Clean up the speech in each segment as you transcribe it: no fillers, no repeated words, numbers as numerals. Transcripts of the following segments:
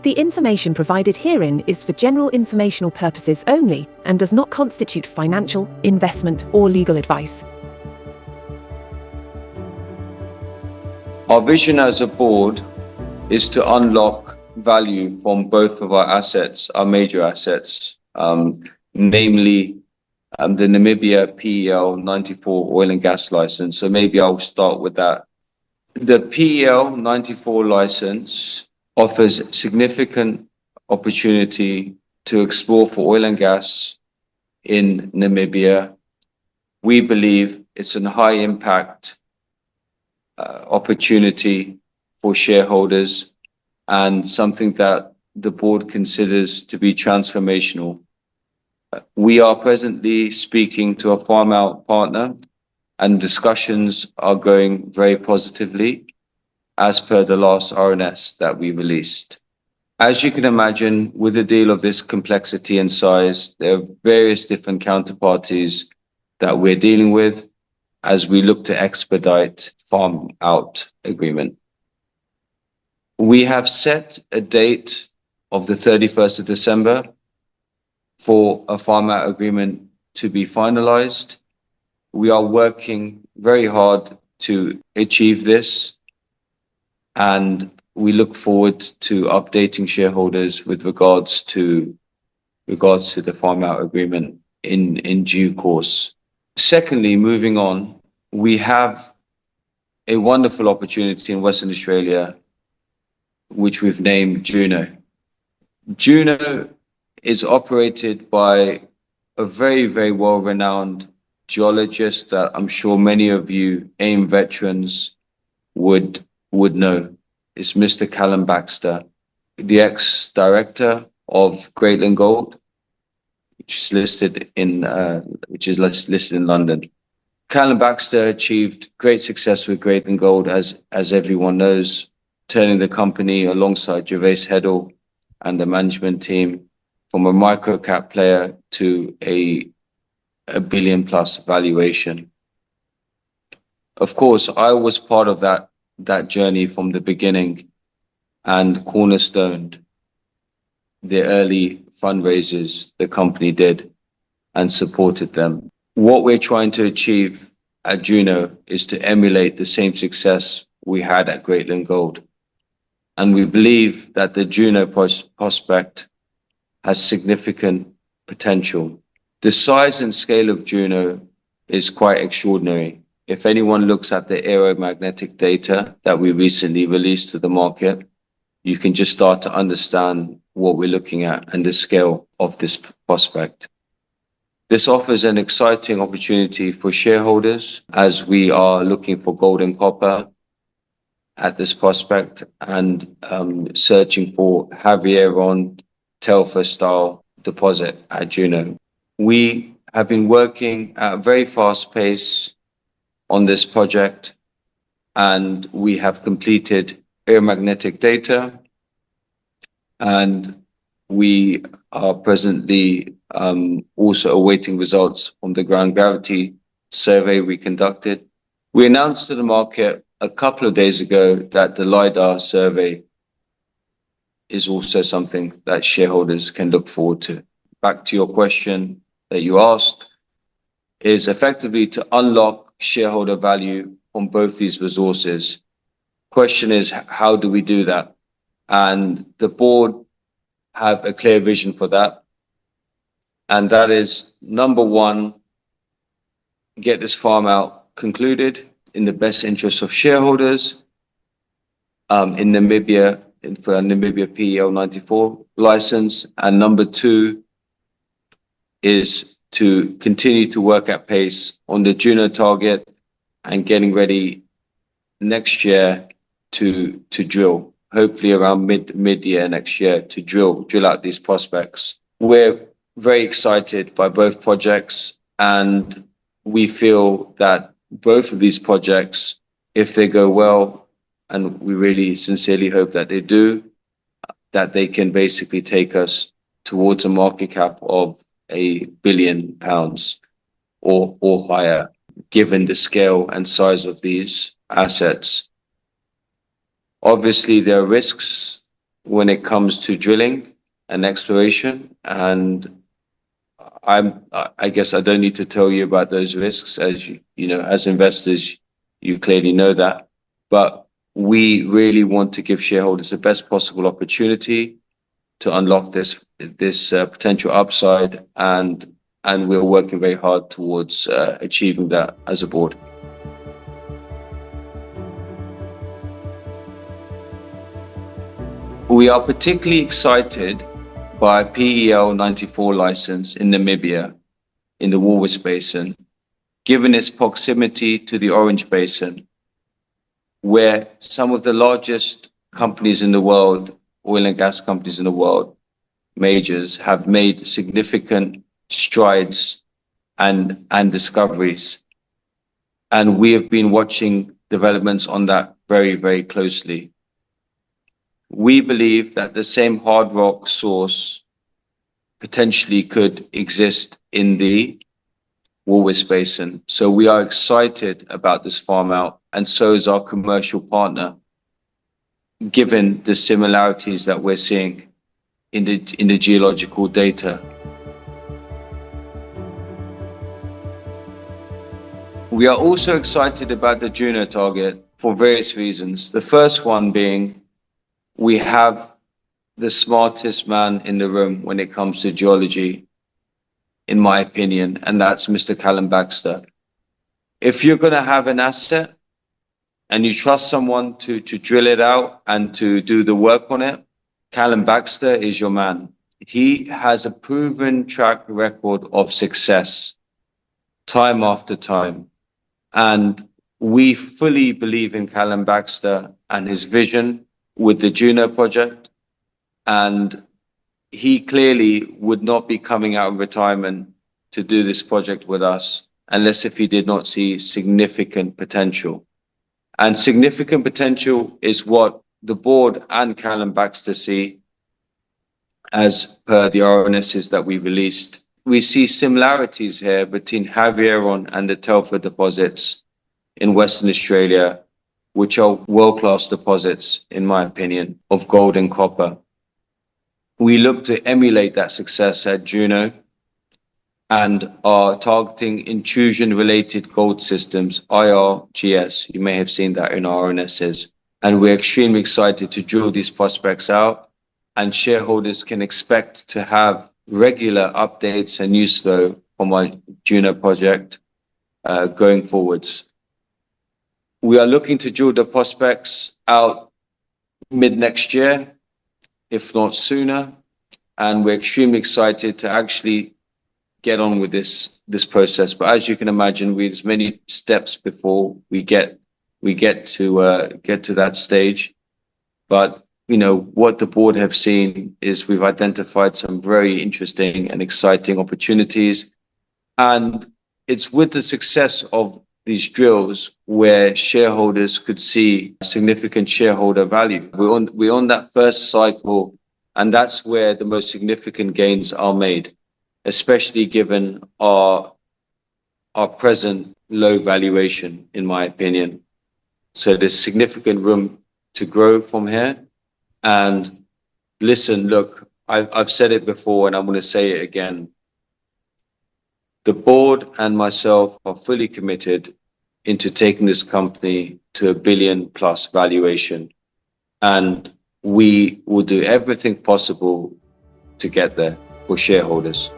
The information provided herein is for general informational purposes only and does not constitute financial, investment, or legal advice. Our vision as a board is to unlock value from both of our assets, our major assets, namely the Namibia PEL 94 oil and gas license. So maybe I'll start with that. The PEL 94 license offers significant opportunity to explore for oil and gas in Namibia. We believe it's a high impact opportunity for shareholders and something that the board considers to be transformational. We are presently speaking to a farm out partner and discussions are going very positively as per the last RNS that we released. As you can imagine, with a deal of this complexity and size, there are various different counterparties that we're dealing with as we look to expedite farm out agreement. We have set a date of the 31st of December for a farm out agreement to be finalized. We are working very hard to achieve this, and we look forward to updating shareholders with regards to the farm out agreement in due course. Secondly, moving on, we have a wonderful opportunity in Western Australia, which we've named Juno. Juno is operated by a very, very well-renowned geologist that I'm sure many of you AIM veterans would know. It's Mr. Callum Baxter, the ex-director of Greatland Gold, which is listed in London. Callum Baxter achieved great success with Greatland Gold, as everyone knows, turning the company alongside Gervais Heddle and the management team from a micro cap player to a billion plus valuation. Of course, I was part of that journey from the beginning and cornerstoned the early fundraisers the company did and supported them. What we're trying to achieve at Juno is to emulate the same success we had at Greatland Gold. And we believe that the Juno prospect has significant potential. The size and scale of Juno is quite extraordinary. If anyone looks at the aeromagnetic data that we recently released to the market, you can just start to understand what we're looking at and the scale of this prospect. This offers an exciting opportunity for shareholders as we are looking for gold and copper at this prospect and searching for Havieron Telfer style deposit at Juno. We have been working at a very fast pace on this project, and we have completed aeromagnetic data, and we are presently also awaiting results from the ground gravity survey we conducted. We announced to the market a couple of days ago that the LiDAR survey is also something that shareholders can look forward to. Back to your question that you asked, is effectively to unlock shareholder value from both these resources. Question is, how do we do that? And the board have a clear vision for that. And that is, number one, get this farm out concluded in the best interest of shareholders in Namibia, for Namibia PEL 94 license. And number two is to continue to work at pace on the Juno target and getting ready next year to drill, hopefully around mid-year next year, to drill out these prospects. We're very excited by both projects, and we feel that both of these projects, if they go well, and we really sincerely hope that they do, that they can basically take us towards a market cap of £1 billion or higher, given the scale and size of these assets. Obviously, there are risks when it comes to drilling and exploration. And I guess I don't need to tell you about those risks, as you know, as investors, you clearly know that. But we really want to give shareholders the best possible opportunity to unlock this potential upside, and we're working very hard towards achieving that as a board. We are particularly excited by PEL 94 license in Namibia in the Walvis Basin, given its proximity to the Orange Basin, where some of the largest companies in the world, oil and gas companies in the world, majors, have made significant strides and discoveries. And we have been watching developments on that very, very closely. We believe that the same hard rock source potentially could exist in the Walvis Basin. So we are excited about this farm out, and so is our commercial partner, given the similarities that we're seeing in the geological data. We are also excited about the Juno target for various reasons. The first one being, we have the smartest man in the room when it comes to geology, in my opinion, and that's Mr. Callum Baxter. If you're going to have an asset and you trust someone to drill it out and to do the work on it, Callum Baxter is your man. He has a proven track record of success, time after time. And we fully believe in Callum Baxter and his vision with the Juno Project. And he clearly would not be coming out of retirement to do this project with us unless if he did not see significant potential. And significant potential is what the board and Callum Baxter see as per the RNSs that we released. We see similarities here between Havieron and the Telfer deposits in Western Australia, which are world-class deposits, in my opinion, of gold and copper. We look to emulate that success at Juno and are targeting intrusion-related gold systems, IRGS. You may have seen that in our RNSs. And we're extremely excited to drill these prospects out, and shareholders can expect to have regular updates and news flow from our Juno project going forwards. We are looking to drill the prospects out mid-next year, if not sooner, and we're extremely excited to actually get on with this process. But as you can imagine, there's many steps before we get to that stage. But you know what the board have seen is we've identified some very interesting and exciting opportunities, and it's with the success of these drills where shareholders could see significant shareholder value. We're on that first cycle, and that's where the most significant gains are made, especially given our present low valuation, in my opinion. So there's significant room to grow from here. And listen, look, I've said it before and I'm going to say it again. The board and myself are fully committed into taking this company to $1 billion+ valuation. And we will do everything possible to get there for shareholders.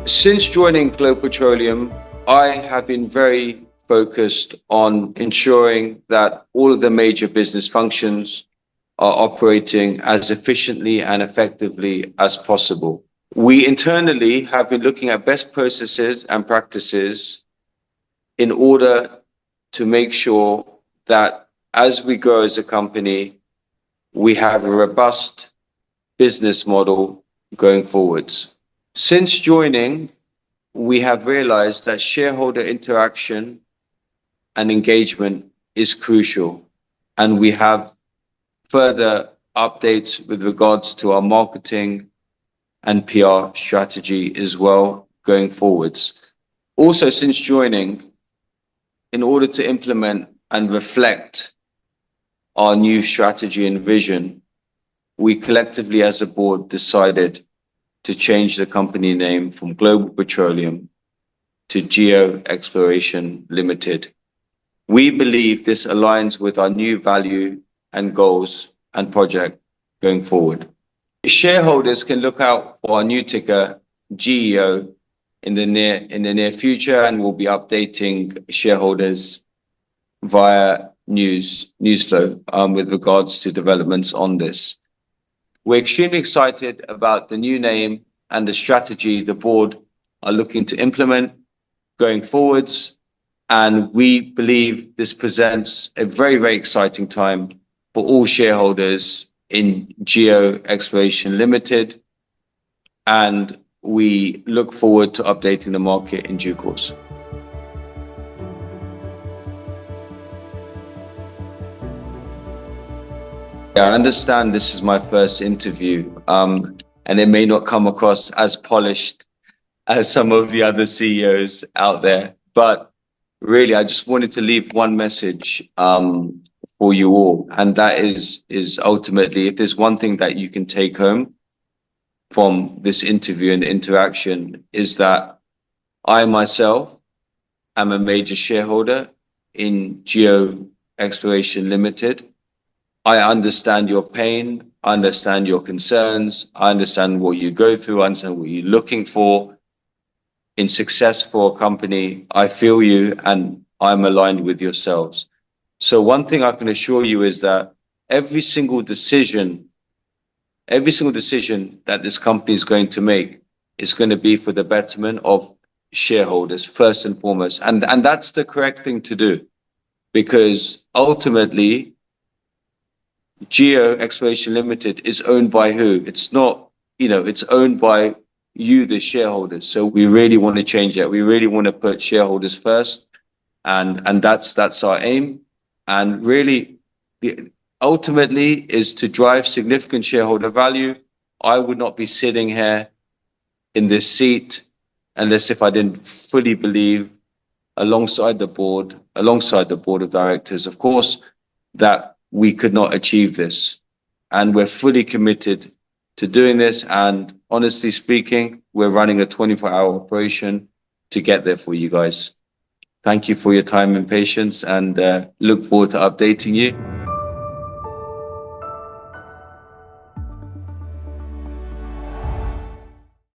Since joining Global Petroleum, I have been very focused on ensuring that all of the major business functions are operating as efficiently and effectively as possible. We internally have been looking at best processes and practices in order to make sure that as we grow as a company, we have a robust business model going forwards. Since joining, we have realized that shareholder interaction and engagement is crucial, and we have further updates with regards to our marketing and PR strategy as well going forwards. Also, since joining, in order to implement and reflect our new strategy and vision, we collectively as a board decided to change the company name from Global Petroleum to Geo Exploration Limited. We believe this aligns with our new value and goals and project going forward. Shareholders can look out for our new ticker GEO in the near future, and we'll be updating shareholders via news flow with regards to developments on this. We're extremely excited about the new name and the strategy the board are looking to implement going forwards, and we believe this presents a very, very exciting time for all shareholders in Geo Exploration Limited, and we look forward to updating the market in due course. I understand this is my first interview, and it may not come across as polished as some of the other CEOs out there, but really, I just wanted to leave one message for you all, and that is ultimately, if there's one thing that you can take home from this interview and interaction, is that I myself am a major shareholder in Geo Exploration Limited. I understand your pain, I understand your concerns, I understand what you go through, I understand what you're looking for in success for a company. I feel you, and I'm aligned with yourselves. So one thing I can assure you is that every single decision that this company is going to make is going to be for the betterment of shareholders first and foremost. And that's the correct thing to do, because ultimately, Geo Exploration Limited is owned by who? It's not, it's owned by you, the shareholders. So we really want to change that. We really want to put shareholders first, and that's our aim. And really, ultimately is to drive significant shareholder value. I would not be sitting here in this seat unless if I didn't fully believe, alongside the board of directors, of course, that we could not achieve this. And we're fully committed to doing this. And honestly speaking, we're running a 24-hour operation to get there for you guys. Thank you for your time and patience, and look forward to updating you.